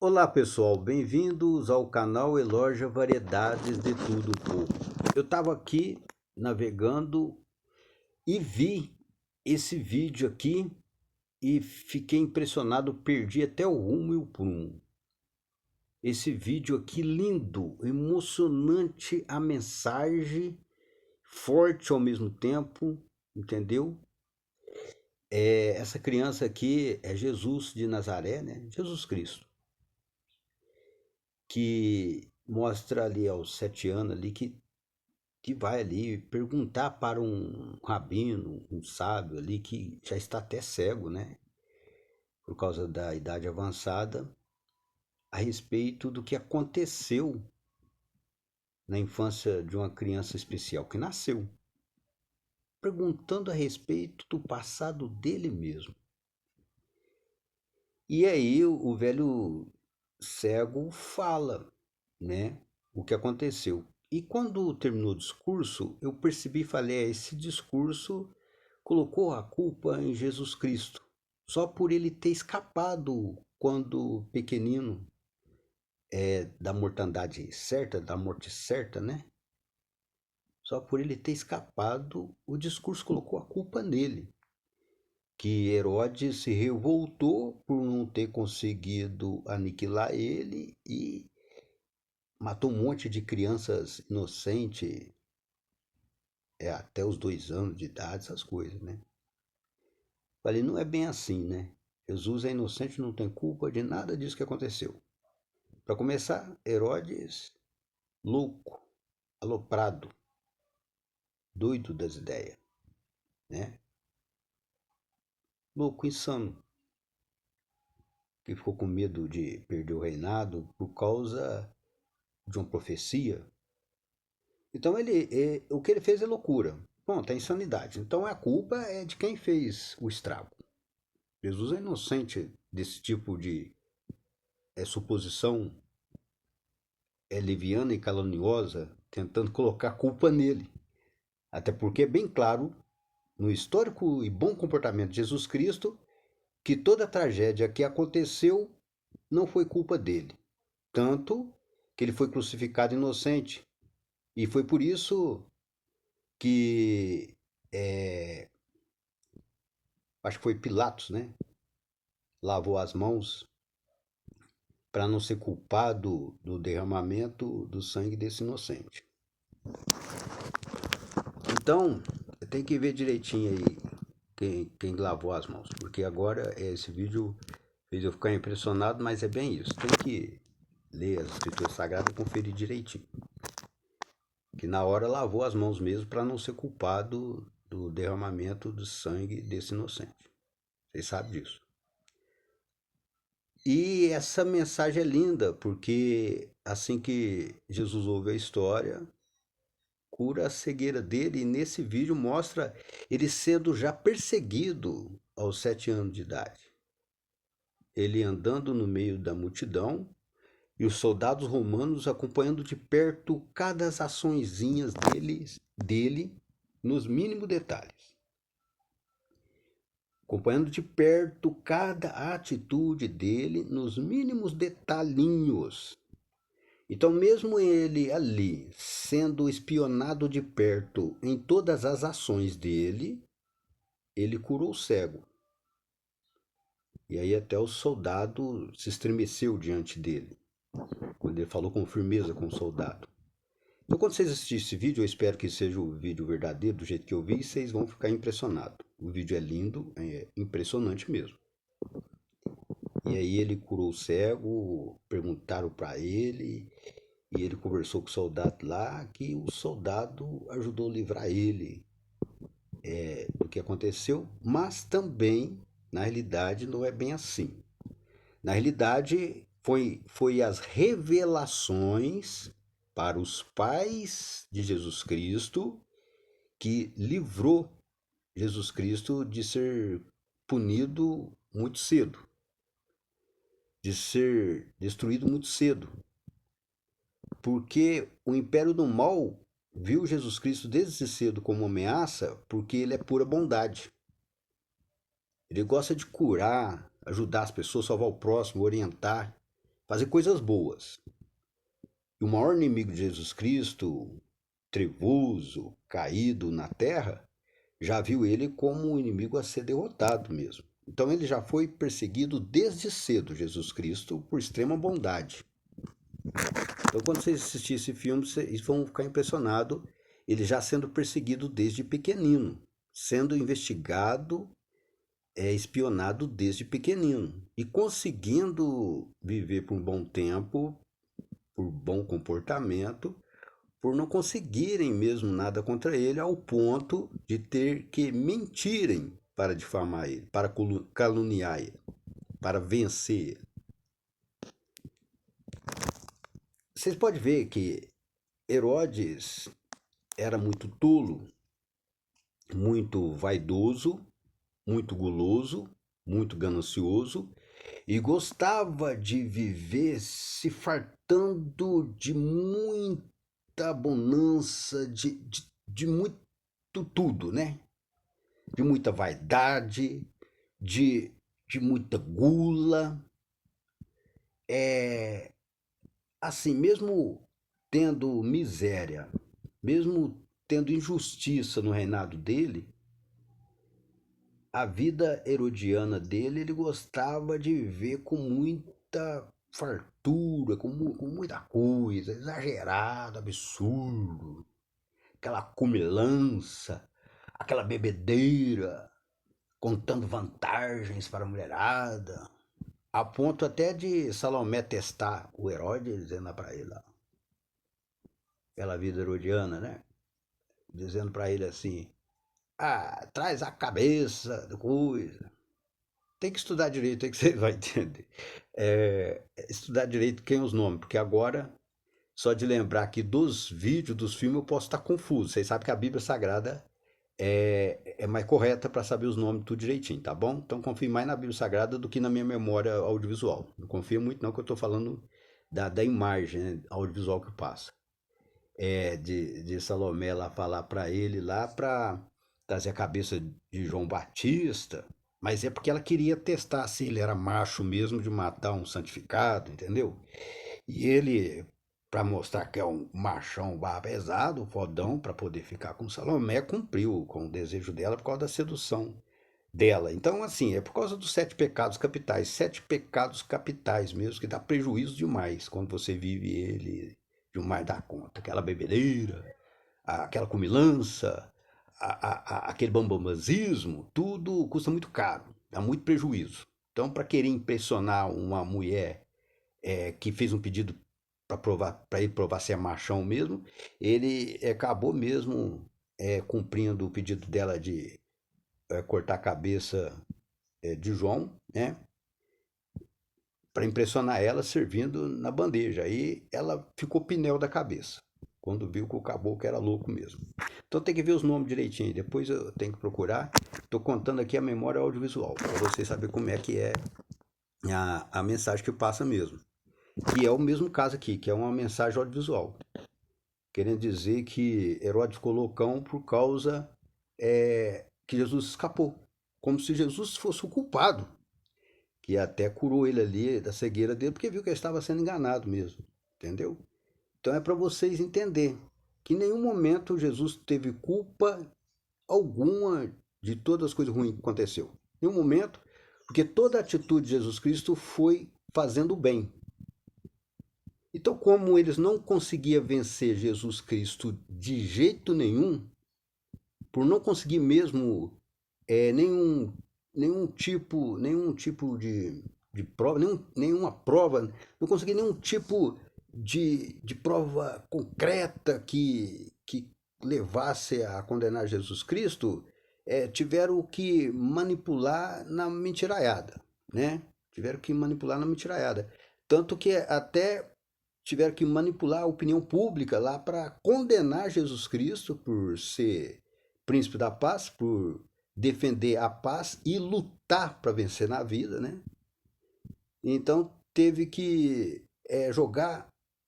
Olá pessoal, bem-vindos ao canal Eloja Variedades de Tudo Um Pouco. Eu estava aqui navegando e vi esse vídeo aqui e fiquei impressionado, perdi até o rumo e o prumo. Esse vídeo aqui lindo, emocionante, a mensagem, forte ao mesmo tempo, entendeu? Essa criança aqui é Jesus de Nazaré, né? Jesus Cristo. Que mostra ali aos 7 anos ali que vai ali perguntar para um rabino, um sábio ali que já está até cego, né? Por causa da idade avançada, a respeito do que aconteceu na infância de uma criança especial que nasceu, perguntando a respeito do passado dele mesmo. E aí o velho cego fala, né, o que aconteceu. E quando terminou o discurso, eu percebi e falei, esse discurso colocou a culpa em Jesus Cristo, só por ele ter escapado quando pequenino da mortandade certa, da morte certa, né? Só por ele ter escapado, o discurso colocou a culpa nele. Que Herodes se revoltou por não ter conseguido aniquilar ele e matou um monte de crianças inocentes, até os 2 anos de idade, essas coisas, né? Falei, não é bem assim, né? Jesus é inocente, não tem culpa de nada disso que aconteceu. Para começar, Herodes, louco, aloprado, doido das ideias, né? Louco, insano, que ficou com medo de perder o reinado por causa de uma profecia. Então o que ele fez é loucura. Pronto, é insanidade. Então a culpa é de quem fez o estrago. Jesus é inocente desse tipo de suposição leviana e caluniosa, tentando colocar culpa nele. Até porque é bem claro, no histórico e bom comportamento de Jesus Cristo, que toda a tragédia que aconteceu não foi culpa dele. Tanto que ele foi crucificado inocente. E foi por isso que, acho que foi Pilatos, né? Lavou as mãos para não ser culpado do derramamento do sangue desse inocente. Então, tem que ver direitinho aí quem lavou as mãos, porque agora esse vídeo fez eu ficar impressionado, mas é bem isso. Tem que ler as escrituras sagradas e conferir direitinho. Que na hora lavou as mãos mesmo para não ser culpado do derramamento do sangue desse inocente. Vocês sabem disso. E essa mensagem é linda, porque assim que Jesus ouve a história, cura a cegueira dele, e nesse vídeo mostra ele sendo já perseguido aos 7 anos de idade. Ele andando no meio da multidão e os soldados romanos acompanhando de perto cada açõezinhas dele nos mínimos detalhes. Acompanhando de perto cada atitude dele nos mínimos detalhinhos. Então, mesmo ele ali, sendo espionado de perto em todas as ações dele, ele curou o cego. E aí até o soldado se estremeceu diante dele, quando ele falou com firmeza com o soldado. Então, quando vocês assistirem esse vídeo, eu espero que seja o vídeo verdadeiro, do jeito que eu vi, e vocês vão ficar impressionados. O vídeo é lindo, é impressionante mesmo. E aí ele curou o cego, perguntaram para ele, e ele conversou com o soldado lá, que o soldado ajudou a livrar ele do que aconteceu, mas também, na realidade, não é bem assim. Na realidade, foi as revelações para os pais de Jesus Cristo que livrou Jesus Cristo de ser punido muito cedo, de ser destruído muito cedo. Porque o império do mal viu Jesus Cristo desde cedo como ameaça, porque ele é pura bondade. Ele gosta de curar, ajudar as pessoas, salvar o próximo, orientar. fazer coisas boas. E o maior inimigo de Jesus Cristo, trevoso, caído na terra, já viu ele como um inimigo a ser derrotado mesmo. Então ele já foi perseguido desde cedo, Jesus Cristo, por extrema bondade. Então quando vocês assistirem esse filme, vocês vão ficar impressionados, ele já sendo perseguido desde pequenino, sendo investigado, espionado desde pequenino e conseguindo viver por um bom tempo, por bom comportamento, por não conseguirem mesmo nada contra ele, ao ponto de ter que mentirem para difamar ele, para caluniar ele, para vencer ele. Vocês podem ver que Herodes era muito tolo, muito vaidoso, muito guloso, muito ganancioso e gostava de viver se fartando de muita bonança, de muito tudo, né? De muita vaidade, de, de muita gula. É assim, mesmo tendo miséria, mesmo tendo injustiça no reinado dele, a vida herodiana dele, ele gostava de viver com muita fartura, com muita coisa, exagerado, absurdo, aquela comilança, aquela bebedeira, contando vantagens para a mulherada, a ponto até de Salomé testar o Herodes, dizendo para ele, ó, aquela vida herodiana, né? Dizendo para ele assim, traz a cabeça da coisa. Tem que estudar direito, é que você vai entender. Estudar direito quem os nomes, porque agora, só de lembrar aqui dos vídeos, dos filmes, eu posso estar confuso. Vocês sabem que a Bíblia Sagrada é mais correta para saber os nomes tudo direitinho, tá bom? Então confie mais na Bíblia Sagrada do que na minha memória audiovisual. Não confia muito não, que eu estou falando da imagem, né, audiovisual que passa. De Salomé lá falar para ele lá para trazer a cabeça de João Batista, mas é porque ela queria testar se ele era macho mesmo de matar um santificado, entendeu? E ele, para mostrar que é um machão barra pesado, fodão, para poder ficar com Salomé, cumpriu com o desejo dela por causa da sedução dela. Então, assim, é por causa dos 7 pecados capitais mesmo, que dá prejuízo demais quando você vive ele demais da conta. Aquela bebedeira, aquela comilança, aquele bambambazismo, tudo custa muito caro, dá muito prejuízo. Então, para querer impressionar uma mulher que fez um pedido para ele provar se é machão mesmo, ele acabou mesmo cumprindo o pedido dela de cortar a cabeça de João, né? Para impressionar ela, servindo na bandeja. Aí ela ficou pinel da cabeça, quando viu que o caboclo era louco mesmo. Então tem que ver os nomes direitinho, depois eu tenho que procurar. Estou contando aqui a memória audiovisual, para você saber como é que é a mensagem que passa mesmo. Que é o mesmo caso aqui, que é uma mensagem audiovisual. Querendo dizer que Herodes ficou loucão por causa que Jesus escapou. Como se Jesus fosse o culpado, que até curou ele ali da cegueira dele, porque viu que ele estava sendo enganado mesmo, entendeu? Então é para vocês entenderem que em nenhum momento Jesus teve culpa alguma de todas as coisas ruins que aconteceu. Em nenhum momento, porque toda a atitude de Jesus Cristo foi fazendo o bem. Então, como eles não conseguiam vencer Jesus Cristo de jeito nenhum, por não conseguir mesmo nenhum, nenhum tipo de prova, nenhuma prova, não consegui nenhum tipo de prova concreta que levasse a condenar Jesus Cristo, tiveram que manipular na mentiraiada, né? Tiveram que manipular na mentiraiada. Tanto que até tiveram que manipular a opinião pública lá para condenar Jesus Cristo por ser príncipe da paz, por defender a paz e lutar para vencer na vida, né? Então teve que jogar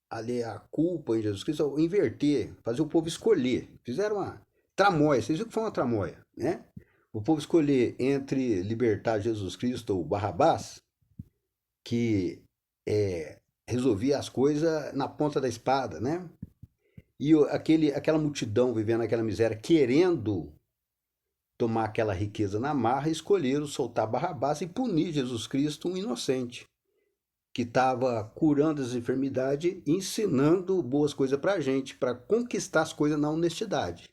ali a culpa em Jesus Cristo, inverter, fazer o povo escolher. Fizeram uma tramóia, vocês viram que foi uma tramóia, né? O povo escolher entre libertar Jesus Cristo ou Barrabás, que resolvia as coisas na ponta da espada, né? E aquela multidão vivendo aquela miséria, querendo tomar aquela riqueza na marra, escolheram soltar Barrabás e punir Jesus Cristo, um inocente, que estava curando as enfermidades, ensinando boas coisas para a gente, para conquistar as coisas na honestidade.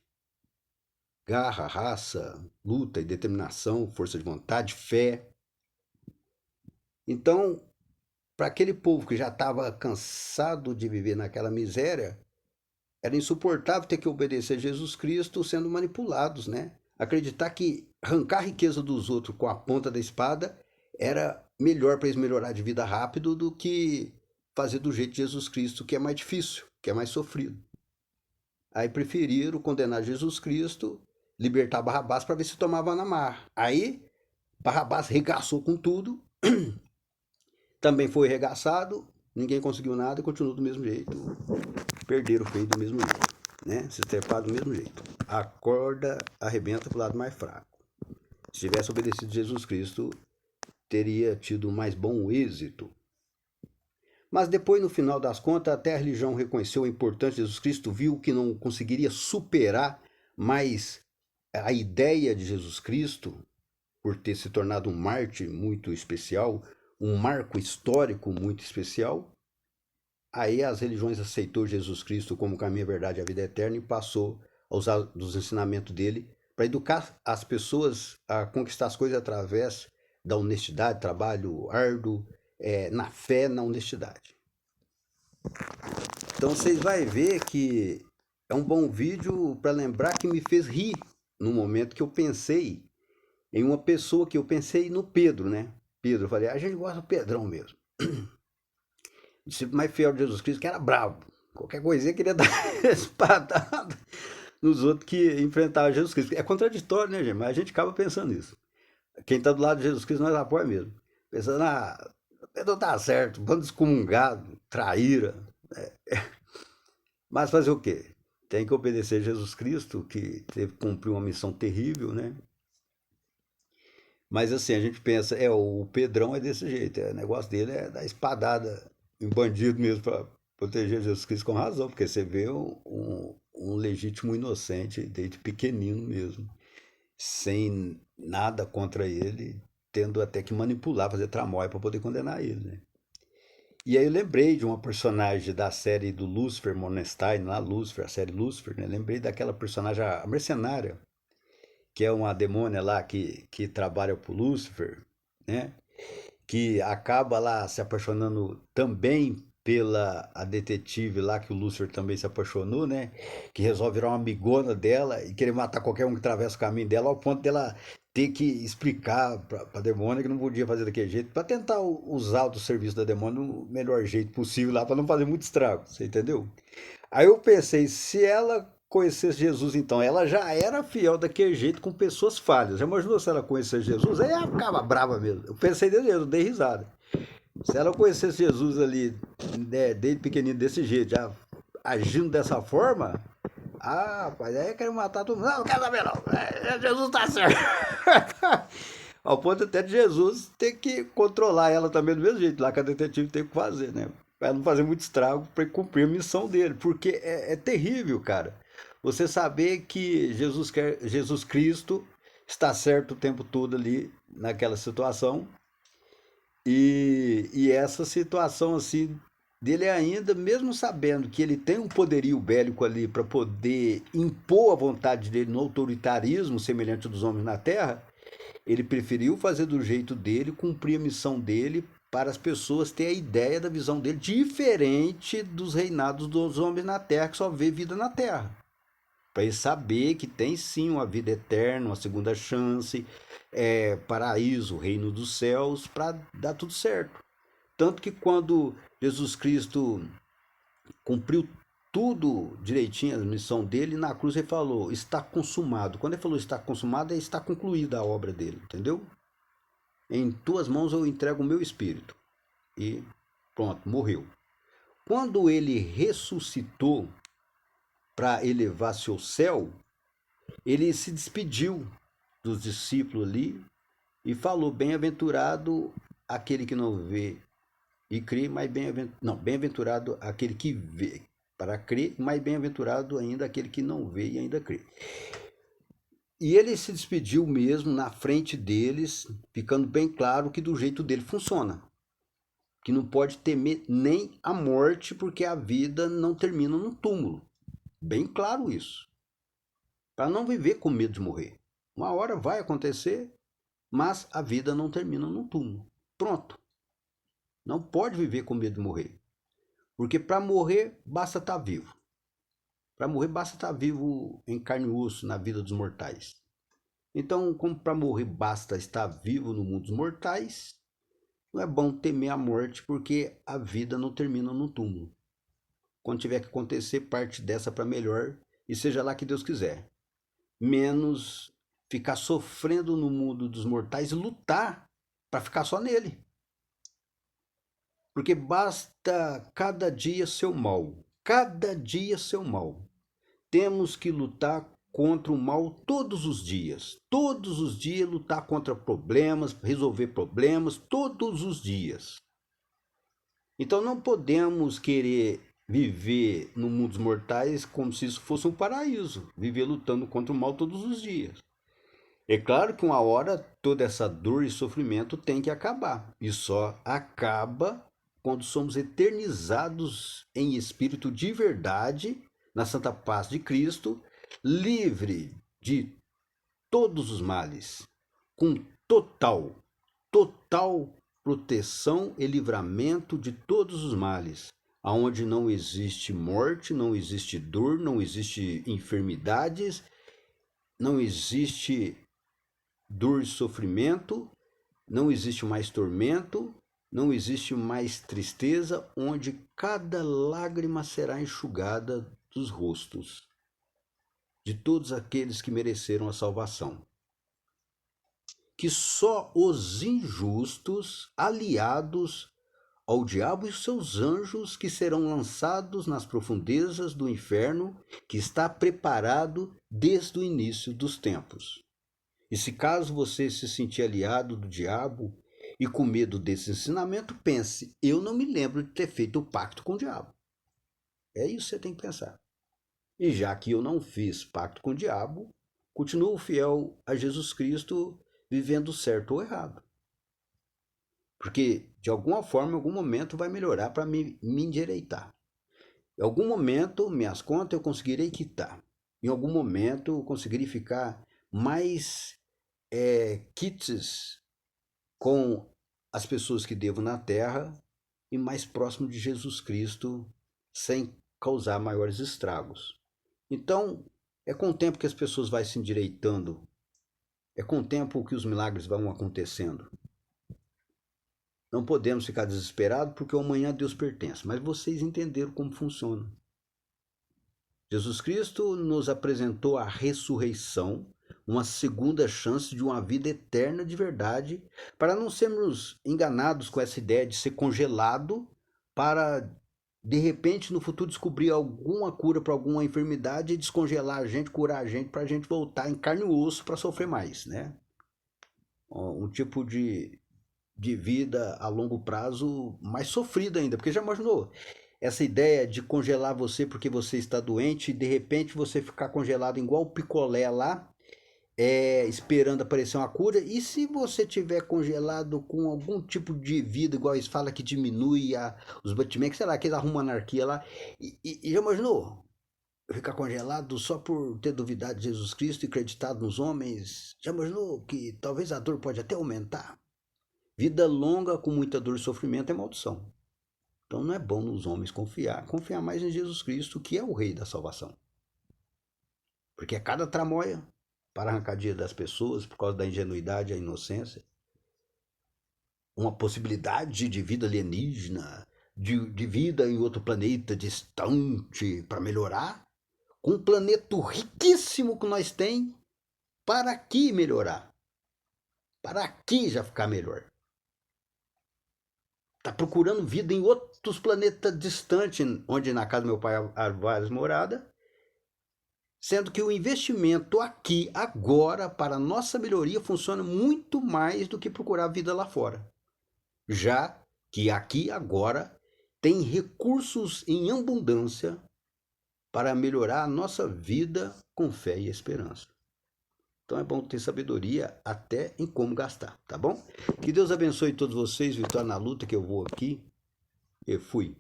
Garra, raça, luta e determinação, força de vontade, fé. Então, para aquele povo que já estava cansado de viver naquela miséria, era insuportável ter que obedecer a Jesus Cristo sendo manipulados, né? Acreditar que arrancar a riqueza dos outros com a ponta da espada era melhor para eles melhorar de vida rápido do que fazer do jeito de Jesus Cristo, que é mais difícil, que é mais sofrido. Aí preferiram condenar Jesus Cristo, libertar Barrabás para ver se tomava na mar. Aí Barrabás regaçou com tudo, também foi regaçado, ninguém conseguiu nada e continuou do mesmo jeito. Perderam o feio do mesmo jeito, né? Se treparam do mesmo jeito. A corda arrebenta pro lado mais fraco. Se tivesse obedecido Jesus Cristo, teria tido mais bom êxito. Mas depois, no final das contas, até a religião reconheceu a importância de Jesus Cristo, viu que não conseguiria superar mais a ideia de Jesus Cristo, por ter se tornado um mártir muito especial, um marco histórico muito especial. Aí as religiões aceitou Jesus Cristo como caminho, a verdade e a vida eterna e passou a usar dos ensinamentos dele para educar as pessoas a conquistar as coisas através da honestidade, trabalho árduo, na fé, na honestidade. Então vocês vão ver que é um bom vídeo para lembrar que me fez rir no momento que eu pensei em uma pessoa que eu pensei no Pedro, né? Pedro, eu falei, a gente gosta do Pedrão mesmo. O discípulo mais fiel de Jesus Cristo, que era bravo. Qualquer coisinha queria dar espadada nos outros que enfrentavam Jesus Cristo. É contraditório, né, gente? Mas a gente acaba pensando nisso. Quem está do lado de Jesus Cristo nós apoia mesmo. Pensando, Pedro tá certo, bando excomungado, traíra. Mas fazer o quê? Tem que obedecer a Jesus Cristo, que teve que cumprir uma missão terrível, né? Mas assim, a gente pensa, o Pedrão é desse jeito, o negócio dele é dar espadada em bandido mesmo para proteger Jesus Cristo com razão, porque você vê um legítimo inocente desde pequenino mesmo, sem nada contra ele, tendo até que manipular, fazer tramóia para poder condenar ele, né? E aí eu lembrei de uma personagem da série do Lucifer Monestein, lá Lucifer, a série Lucifer, né? Lembrei daquela personagem, a mercenária, que é uma demônia lá que trabalha pro Lúcifer, né? Que acaba lá se apaixonando também pela a detetive lá que o Lúcifer também se apaixonou, né? Que resolve virar uma amigona dela e querer matar qualquer um que atravessa o caminho dela, ao ponto dela ter que explicar pra demônia que não podia fazer daquele jeito, para tentar usar o serviço da demônia no melhor jeito possível lá, para não fazer muito estrago, você entendeu? Aí eu pensei, se ela conhecesse Jesus, então, ela já era fiel daquele jeito com pessoas falhas. Já imaginou se ela conhecesse Jesus? Aí ela ficava brava mesmo. Eu pensei desse jeito, eu dei risada. Se ela conhecesse Jesus ali, né, desde pequenino desse jeito, já agindo dessa forma, rapaz, aí eu quero matar todo mundo. Não, não quero saber não. Jesus tá certo. Ao ponto até de Jesus ter que controlar ela também do mesmo jeito, lá que a detetive tem que fazer, né? Para não fazer muito estrago, para cumprir a missão dele. Porque é terrível, cara. Você saber que Jesus Cristo está certo o tempo todo ali naquela situação. E essa situação assim dele ainda, mesmo sabendo que ele tem um poderio bélico ali para poder impor a vontade dele no autoritarismo semelhante dos homens na Terra, ele preferiu fazer do jeito dele, cumprir a missão dele para as pessoas terem a ideia da visão dele diferente dos reinados dos homens na Terra que só vê vida na Terra. Para ele saber que tem sim uma vida eterna, uma segunda chance, paraíso, reino dos céus, para dar tudo certo. Tanto que quando Jesus Cristo cumpriu tudo direitinho, a missão dele, na cruz ele falou, está consumado. Quando ele falou está consumado, está concluída a obra dele, entendeu? Em tuas mãos eu entrego o meu espírito. E pronto, morreu. Quando ele ressuscitou para elevar-se ao céu, ele se despediu dos discípulos ali e falou: Bem-aventurado aquele que não vê e crê, mas bem-aventurado aquele que vê para crer, mas bem-aventurado ainda aquele que não vê e ainda crê. E ele se despediu mesmo na frente deles, ficando bem claro que do jeito dele funciona. Que não pode temer nem a morte, porque a vida não termina no túmulo. Bem claro isso. Para não viver com medo de morrer. Uma hora vai acontecer, mas a vida não termina no túmulo. Pronto. Não pode viver com medo de morrer. Porque para morrer, basta estar vivo. Para morrer, basta estar vivo em carne e osso na vida dos mortais. Então, como para morrer basta estar vivo no mundo dos mortais, não é bom temer a morte, porque a vida não termina no túmulo. Quando tiver que acontecer, parte dessa para melhor, e seja lá que Deus quiser. Menos ficar sofrendo no mundo dos mortais e lutar para ficar só nele. Porque basta cada dia seu mal. Cada dia seu mal. Temos que lutar contra o mal todos os dias. Todos os dias lutar contra problemas, resolver problemas, todos os dias. Então não podemos querer viver no mundo dos mortais como se isso fosse um paraíso. Viver lutando contra o mal todos os dias. É claro que uma hora toda essa dor e sofrimento tem que acabar. E só acaba quando somos eternizados em espírito de verdade, na santa paz de Cristo, livre de todos os males, com total proteção e livramento de todos os males, aonde não existe morte, não existe dor, não existe enfermidades, não existe dor e sofrimento, não existe mais tormento, não existe mais tristeza, onde cada lágrima será enxugada dos rostos de todos aqueles que mereceram a salvação. Que só os injustos, aliados ao diabo e seus anjos, que serão lançados nas profundezas do inferno, que está preparado desde o início dos tempos. E se caso você se sentir aliado do diabo e com medo desse ensinamento, pense: eu não me lembro de ter feito o pacto com o diabo. É isso que você tem que pensar. E já que eu não fiz pacto com o diabo, continuo fiel a Jesus Cristo, vivendo certo ou errado. Porque de alguma forma, em algum momento vai melhorar para me endireitar. Em algum momento, minhas contas eu conseguirei quitar. Em algum momento eu conseguirei ficar mais quites com as pessoas que devo na terra e mais próximo de Jesus Cristo, sem causar maiores estragos. Então, é com o tempo que as pessoas vão se endireitando, é com o tempo que os milagres vão acontecendo. Não podemos ficar desesperados porque o amanhã a Deus pertence, mas vocês entenderam como funciona. Jesus Cristo nos apresentou a ressurreição, uma segunda chance de uma vida eterna de verdade, para não sermos enganados com essa ideia de ser congelado para, de repente, no futuro descobrir alguma cura para alguma enfermidade e descongelar a gente, curar a gente, para a gente voltar em carne e osso para sofrer mais, né? Um tipo de vida a longo prazo mais sofrida ainda, porque já imaginou? Essa ideia de congelar você porque você está doente e de repente você ficar congelado igual picolé lá, esperando aparecer uma cura. E se você tiver congelado com algum tipo de vida, igual eles falam que diminui os batimentos, sei lá, que eles arrumam anarquia lá. E já imaginou? Ficar congelado só por ter duvidado de Jesus Cristo e acreditado nos homens? Já imaginou que talvez a dor pode até aumentar? Vida longa com muita dor e sofrimento é maldição. Então não é bom nos homens confiar mais em Jesus Cristo, que é o Rei da salvação. Porque é cada tramóia para arrancar dia das pessoas por causa da ingenuidade e a inocência. Uma possibilidade de vida alienígena, de vida em outro planeta distante para melhorar. Com um planeta riquíssimo que nós tem, para que melhorar? Para que já ficar melhor? Está procurando vida em outros planetas distantes, onde na casa do meu pai há várias moradas, sendo que o investimento aqui, agora, para a nossa melhoria, funciona muito mais do que procurar vida lá fora. Já que aqui agora tem recursos em abundância para melhorar a nossa vida com fé e esperança. Então é bom ter sabedoria até em como gastar, tá bom? Que Deus abençoe todos vocês, vitória na luta, que eu vou aqui e fui.